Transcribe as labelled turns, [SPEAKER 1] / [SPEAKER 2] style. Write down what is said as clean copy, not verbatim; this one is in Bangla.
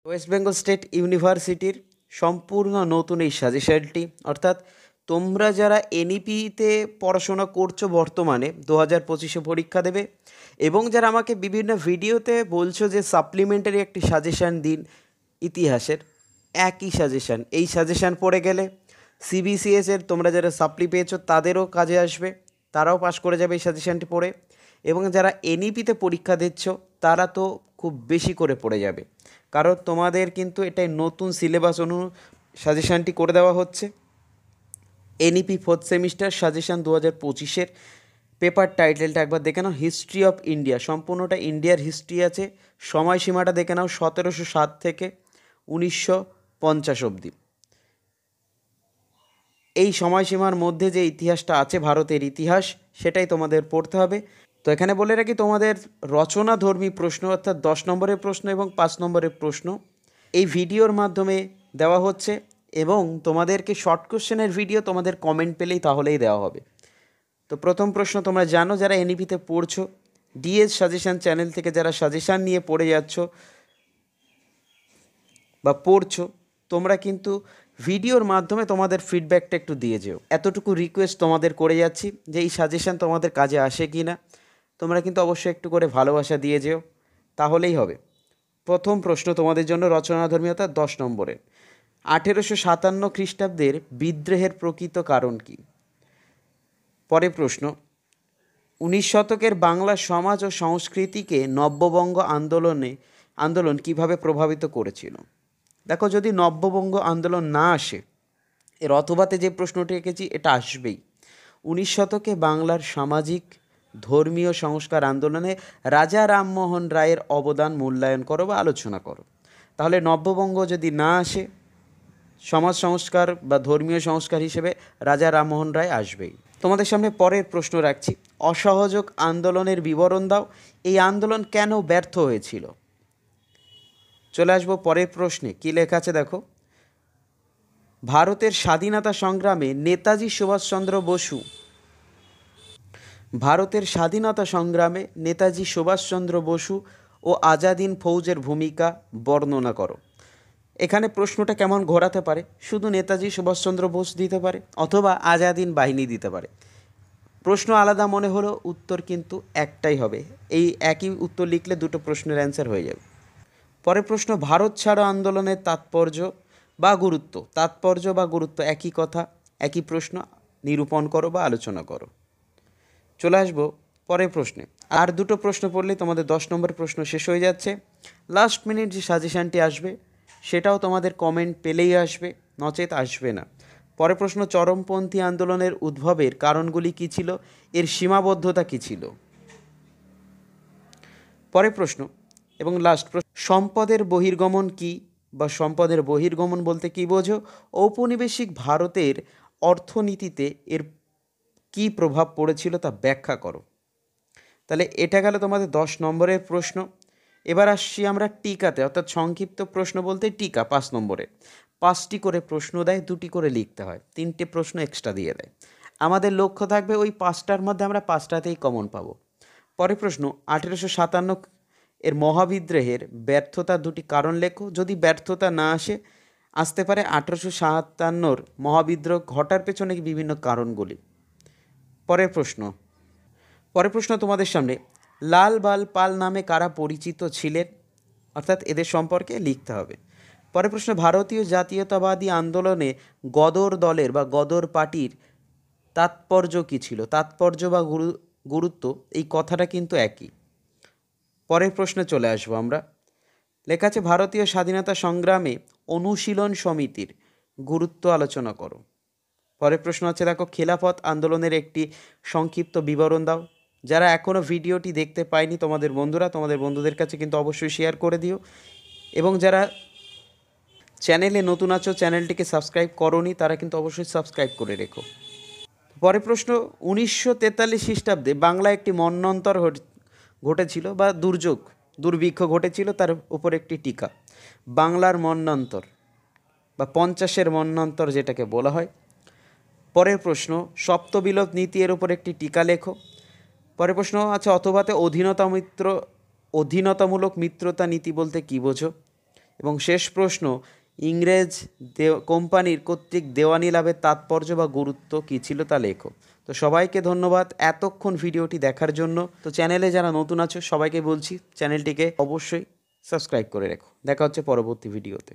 [SPEAKER 1] ওয়েস্ট বেঙ্গল স্টেট ইউনিভার্সিটির সম্পূর্ণ নতুন এই সাজেশনটি, অর্থাৎ তোমরা যারা এনইপিতে পড়াশোনা করছো বর্তমানে 2025-এ পরীক্ষা দেবে, এবং যারা আমাকে বিভিন্ন ভিডিওতে বলছো যে সাপ্লিমেন্টারি একটি সাজেশান দিন ইতিহাসের, একই সাজেশান, এই সাজেশান পড়ে গেলে সিবিসিএসের তোমরা যারা সাপ্লি পেয়েছো তাদেরও কাজে আসবে, তারাও পাশ করে যাবে এই সাজেশানটি পড়ে। এবং যারা এনইপিতে পরীক্ষা দিচ্ছ তারা তো খুব বেশি করে পড়ে যাবে, কারণ তোমাদের কিন্তু এটাই নতুন সিলেবাস সাজেশানটি করে দেওয়া হচ্ছে। এনইপি ফোর্থ সেমিস্টার সাজেশান 2025-এর পেপার টাইটেলটা একবার দেখে নাও, হিস্ট্রি অফ ইন্ডিয়া, সম্পূর্ণটা ইন্ডিয়ার হিস্ট্রি আছে। সময়সীমাটা দেখে নাও 1707 থেকে 1950 অবধি। এই সময়সীমার মধ্যে যে ইতিহাসটা আছে ভারতের ইতিহাস, সেটাই তোমাদের পড়তে হবে। তো এখানে বলে রাখি, তোমাদের রচনাধর্মী প্রশ্ন অর্থাৎ 10 নম্বরের প্রশ্ন এবং 5 নম্বরের প্রশ্ন এই ভিডিওর মাধ্যমে দেওয়া হচ্ছে, এবং তোমাদেরকে শর্ট কোশ্চেনের ভিডিও তোমাদের কমেন্ট পেলেই তাহলেই দেওয়া হবে। তো প্রথম প্রশ্ন, তোমরা জানো যারা এনইপিতে পড়ছো, ডিএস সাজেশান চ্যানেল থেকে যারা সাজেশান নিয়ে পড়ে যাচ্ছ বা পড়ছো, তোমরা কিন্তু ভিডিওর মাধ্যমে তোমাদের ফিডব্যাকটা একটু দিয়ে যেও। এতটুকু রিকোয়েস্ট তোমাদের করে যাচ্ছি যে এই সাজেশান তোমাদের কাজে আসে কি না, তোমরা কিন্তু অবশ্যই একটু করে ভালোবাসা দিয়ে যেও, তাহলেই হবে। প্রথম প্রশ্ন তোমাদের জন্য রচনাধর্মীয়তা 10 নম্বরের, 1857 খ্রিস্টাব্দের বিদ্রোহের প্রকৃত কারণ কী? পরে প্রশ্ন, 19 শতকের বাংলা সমাজ ও সংস্কৃতিকে নব্যবঙ্গ আন্দোলন কিভাবে প্রভাবিত করেছিল? দেখো, যদি নব্যবঙ্গ আন্দোলন না আসে, এর অথবাতে যে প্রশ্নটি রেখেছি এটা আসবেই। 19 শতকে বাংলার সামাজিক ধর্মীয় সংস্কার আন্দোলনে রাজা রামমোহন রায়ের অবদান মূল্যায়ন করো বা আলোচনা করো। তাহলে নব্যবঙ্গ যদি না আসে, সমাজ সংস্কার বা ধর্মীয় সংস্কার হিসেবে রাজা রামমোহন রায় আসবেই। তোমাদের সামনে পরের প্রশ্ন রাখছি, অসহযোগ আন্দোলনের বিবরণ দাও, এই আন্দোলন কেন ব্যর্থ হয়েছিল? চলে আসবো পরের প্রশ্নে, কী লেখা আছে দেখো, ভারতের স্বাধীনতা সংগ্রামে নেতাজি সুভাষচন্দ্র বসু ও আজাদিন ফৌজের ভূমিকা বর্ণনা করো। এখানে প্রশ্নটা কেমন ঘোরাতে পারে, শুধু নেতাজি সুভাষচন্দ্র বোস দিতে পারে অথবা আজাদিন বাহিনী দিতে পারে। প্রশ্ন আলাদা মনে হলো, উত্তর কিন্তু একটাই হবে। এই একই উত্তর লিখলে দুটো প্রশ্নের অ্যান্সার হয়ে যাবে। পরের প্রশ্ন, ভারত ছাড়ো আন্দোলনের তাৎপর্য বা গুরুত্ব একই কথা, একই প্রশ্ন, নিরূপণ করো বা আলোচনা করো। চলে আসবো পরের প্রশ্নে, আর দুটো প্রশ্ন পড়লেই তোমাদের 10 নম্বর প্রশ্ন শেষ হয়ে যাচ্ছে। লাস্ট মিনিট যে সাজেশানটি আসবে সেটাও তোমাদের কমেন্ট পেলেই আসবে, নচেত আসবে না। পরের প্রশ্ন, চরমপন্থী আন্দোলনের উদ্ভবের কারণগুলি কী ছিল, এর সীমাবদ্ধতা কী ছিল? পরের প্রশ্ন এবং লাস্ট প্রশ্ন, সম্পদের বহির্গমন কী বা সম্পদের বহির্গমন বলতে কী বোঝো? ঔপনিবেশিক ভারতের অর্থনীতিতে এর কী প্রভাব পড়েছিল তা ব্যাখ্যা করো। তাহলে এটা গেল তোমাদের 10 নম্বরের প্রশ্ন। এবার আসছি আমরা টিকাতে, অর্থাৎ সংক্ষিপ্ত প্রশ্ন বলতে টিকা 5 নম্বরে। 5টি করে প্রশ্ন দেয়, 2টি করে লিখতে হয়, 3টে প্রশ্ন এক্সট্রা দিয়ে দেয়। আমাদের লক্ষ্য থাকবে ওই 5টার মধ্যে আমরা 5টাতেই কমন পাবো। পরের প্রশ্ন, 1857 এর মহাবিদ্রোহের ব্যর্থতার 2টি কারণ লেখো। যদি ব্যর্থতা না আসতে পারে 1857 মহাবিদ্রোহ ঘটার পেছনে বিভিন্ন কারণগুলি। পরের প্রশ্ন তোমাদের সামনে, লাল বাল পাল নামে কারা পরিচিত ছিলেন, অর্থাৎ এদের সম্পর্কে লিখতে হবে। পরের প্রশ্ন, ভারতীয় জাতীয়তাবাদী আন্দোলনে গদর দলের বা গদর পার্টির তাৎপর্য কী ছিল? তাৎপর্য বা গুরুত্ব এই কথাটা কিন্তু একই। পরের প্রশ্নে চলে আসবো আমরা, লেখা আছে ভারতীয় স্বাধীনতা সংগ্রামে অনুশীলন সমিতির গুরুত্ব আলোচনা করো। পরের প্রশ্ন আছে দেখো, খেলাফত আন্দোলনের একটি সংক্ষিপ্ত বিবরণ দাও। যারা এখনও ভিডিওটি দেখতে পায়নি তোমাদের বন্ধুদের কাছে কিন্তু অবশ্যই শেয়ার করে দিও, এবং যারা চ্যানেলে নতুন আছো, চ্যানেলটিকে সাবস্ক্রাইব করোনি, তারা কিন্তু অবশ্যই সাবস্ক্রাইব করে রেখো। পরের প্রশ্ন, 1943 খ্রিস্টাব্দে বাংলায় একটি মন্বন্তর ঘটেছিল বা দুর্ভিক্ষ ঘটেছিল, তার উপর একটি টিকা। বাংলার মন্বন্তর বা 50-এর মন্বন্তর যেটাকে বলা হয়। পরের প্রশ্ন, সপ্তবিলোপ নীতি এর উপর একটি টিকা লেখো। পরের প্রশ্ন আছে অথবাতে অধীনতামূলক মিত্রতা নীতি বলতে কী বোঝো? এবং শেষ প্রশ্ন, ইংরেজ কোম্পানির কর্তৃক দেওয়ানি লাভের তাৎপর্য বা গুরুত্ব কী ছিল তা লেখো। তো সবাইকে ধন্যবাদ এতক্ষণ ভিডিওটি দেখার জন্য। তো চ্যানেলে যারা নতুন আছো সবাইকে বলছি চ্যানেলটিকে অবশ্যই সাবস্ক্রাইব করে রেখো। দেখা হচ্ছে পরবর্তী ভিডিওতে।